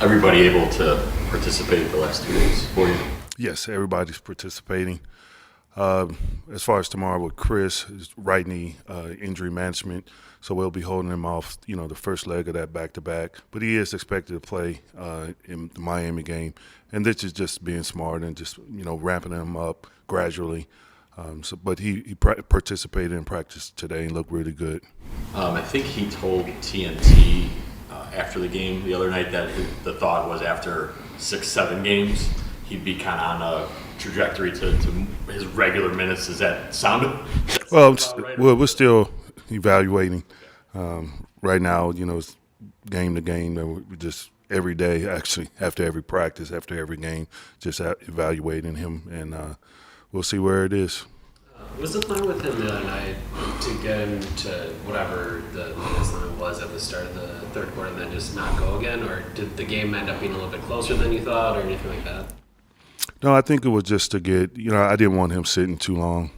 everybody able to participate the last 2 days for you? Yes, everybody's participating. As far as tomorrow with Chris, his right knee injury management, so we'll be holding him off, the first leg of that back-to-back. But he is expected to play in the Miami game, and this is just being smart and just, ramping him up gradually. But he participated in practice today and looked really good. I think he told TNT after the game the other night that the thought was after 6-7 games, he'd be kind of on a trajectory to his regular minutes. Does that sound? Well, right? we're still evaluating right now. It's game to game, and we just every day, actually, after every practice, after every game, just evaluating him, and we'll see where it is. Was the plan with him the other night to get him to whatever the minutes limit was at the start of the third quarter and then just not go again? Or did the game end up being a little bit closer than you thought or anything like that? No, I think it was just to get, I didn't want him sitting too long,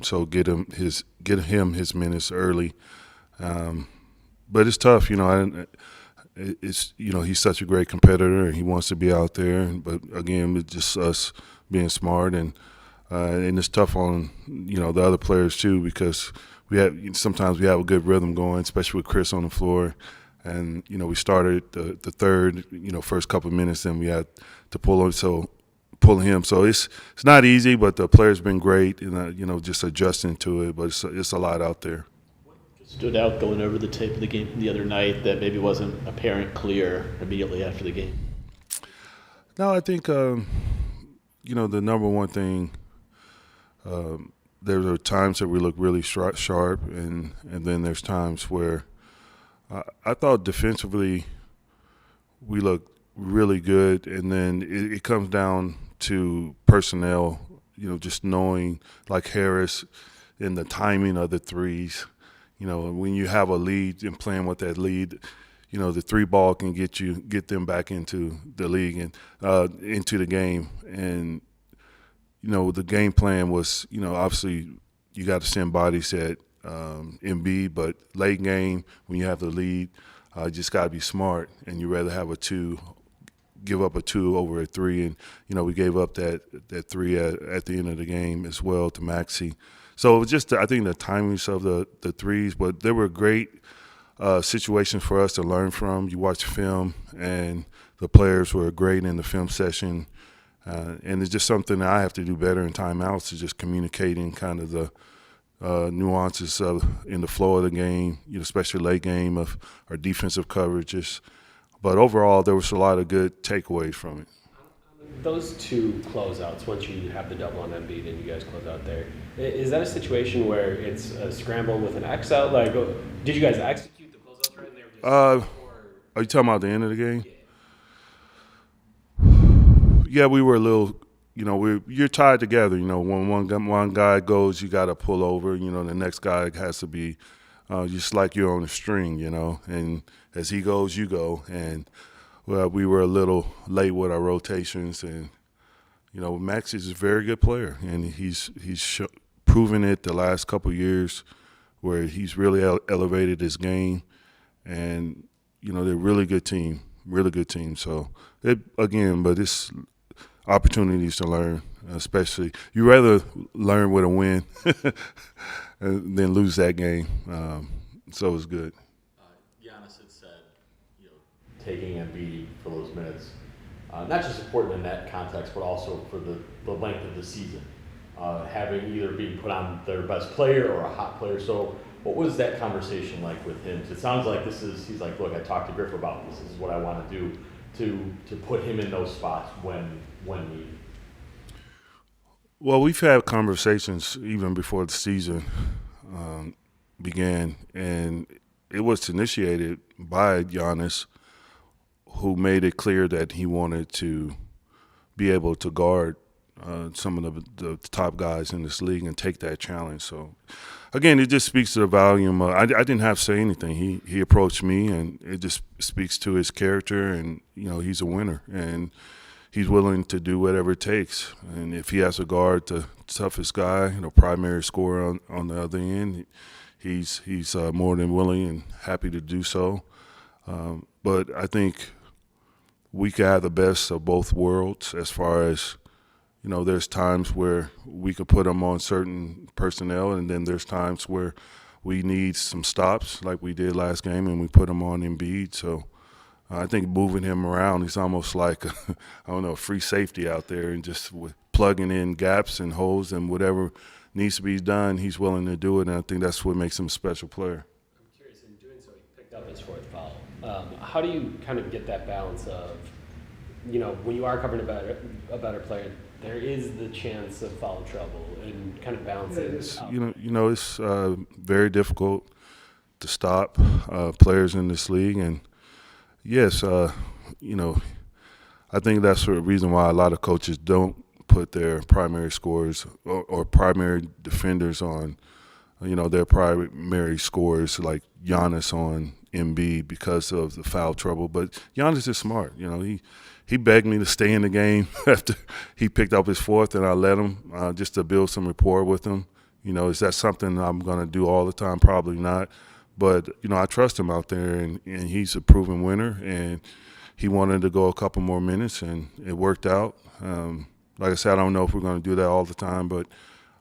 so get him his minutes early. But it's tough, it's he's such a great competitor and he wants to be out there. But again, it's just us being smart and it's tough on the other players too, because sometimes we have a good rhythm going, especially with Chris on the floor. And we started the third first couple of minutes, and we had to pull him. So it's not easy, but the player's been great, and just adjusting to it. But it's a lot out there. What stood out going over the tape of the game the other night that maybe wasn't apparent clear immediately after the game? No, I think the number one thing. There are times that we look really sharp, and then there's times where I thought defensively we looked really good, and then it comes down to personnel, just knowing, like Harris, and the timing of the threes. When you have a lead and playing with that lead, the three ball can get them back into the league and into the game. And the game plan was, obviously you got to send bodies at Embiid, but late game when you have the lead, just got to be smart, and you rather have give up a 2 over a 3, and we gave up that 3 at the end of the game as well to Maxey. So it was just I think the timings of the threes, but there were great situations for us to learn from. You watch film, and the players were great in the film session. And it's just something that I have to do better in timeouts, is just communicating kind of the nuances in the flow of the game, especially late game of our defensive coverages. But overall, there was a lot of good takeaways from it. Those two closeouts, once you have the double on Embiid and you guys close out there, is that a situation where it's a scramble with an X out? Like, did you guys execute the closeouts right? And they were just Are you talking about the end of the game? Yeah, we were a little, you're tied together. When one guy goes, you got to pull over. The next guy has to be just like you're on a string, and as he goes, you go. And we were a little late with our rotations, and Max is a very good player, and he's proven it the last couple of years, where he's really elevated his game, and they're a really good team. So but it's opportunities to learn, especially you rather learn with a win than lose that game. So it's good. Giannis had said, taking Embiid for those minutes, not just important in that context, but also for the length of the season, having either being put on their best player or a hot player. So what was that conversation like with him? It sounds like he's like, look, I talked to Griff about this. This is what I want to do to put him in those spots when needed. Well, we've had conversations even before the season began, and it was initiated by Giannis, who made it clear that he wanted to be able to guard some of the top guys in this league and take that challenge. So, again, it just speaks to the volume. I didn't have to say anything. He approached me, and it just speaks to his character, and, he's a winner. And he's willing to do whatever it takes. And if he has to guard the toughest guy, primary scorer on the other end, he's more than willing and happy to do so. But I think we could have the best of both worlds as far as, there's times where we could put them on certain personnel, and then there's times where we need some stops like we did last game, and we put them on Embiid. So I think moving him around, he's almost like, a free safety out there, and just plugging in gaps and holes and whatever needs to be done, he's willing to do it, and I think that's what makes him a special player. I'm curious, in doing so, he picked up his fourth foul. How do you kind of get that balance of, when you are covering a better player, there is the chance of foul trouble, and kind of balance it out? It's very difficult to stop players in this league, and yes, I think that's the reason why a lot of coaches don't put their primary scorers or primary defenders on, their primary scorers like Giannis on Embiid because of the foul trouble. But Giannis is smart. He begged me to stay in the game after he picked up his fourth, and I let him just to build some rapport with him. Is that something I'm going to do all the time? Probably not. But, I trust him out there, and he's a proven winner, and he wanted to go a couple more minutes, and it worked out. Like I said, I don't know if we're going to do that all the time, but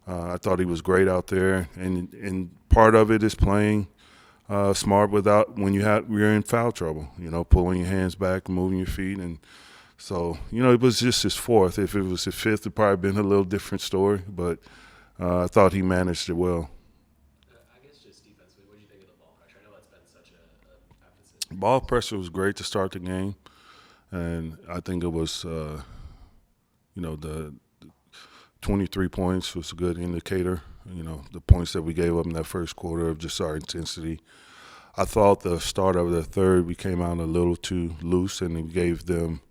I thought he was great out there. And part of it is playing smart when you're in foul trouble, pulling your hands back, moving your feet. And so, it was just his fourth. If it was his fifth, it'd probably been a little different story, but I thought he managed it well. I guess just defensively, what do you think of the ball pressure? I know that's been such a emphasis. Ball pressure was great to start the game, and I think it was, the 23 points was a good indicator. The points that we gave up in that first quarter of just our intensity. I thought the start of the third, we came out a little too loose, and we gave them,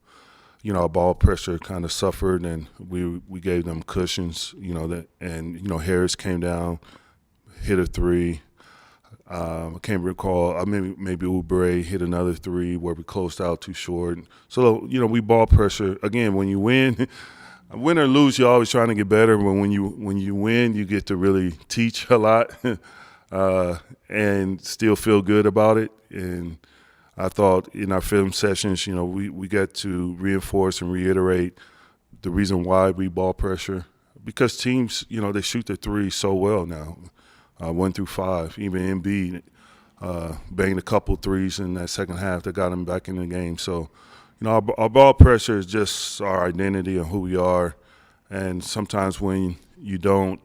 our ball pressure kind of suffered, and we gave them cushions, Harris came down, hit a three. I can't recall. Maybe Oubre hit another three where we closed out too short. So, we ball pressure. Again, when you win or lose, you're always trying to get better. But when you win, you get to really teach a lot and still feel good about it. And I thought in our film sessions, we got to reinforce and reiterate the reason why we ball pressure. Because teams, they shoot the three so well now, 1 through 5. Even Embiid banged a couple threes in that second half that got him back in the game. So, our ball pressure is just our identity and who we are. And sometimes when you don't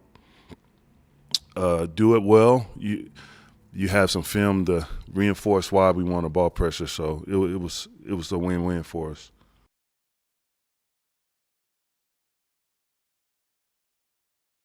do it well, you have some film to reinforce why we want a ball pressure. So it was a win-win for us.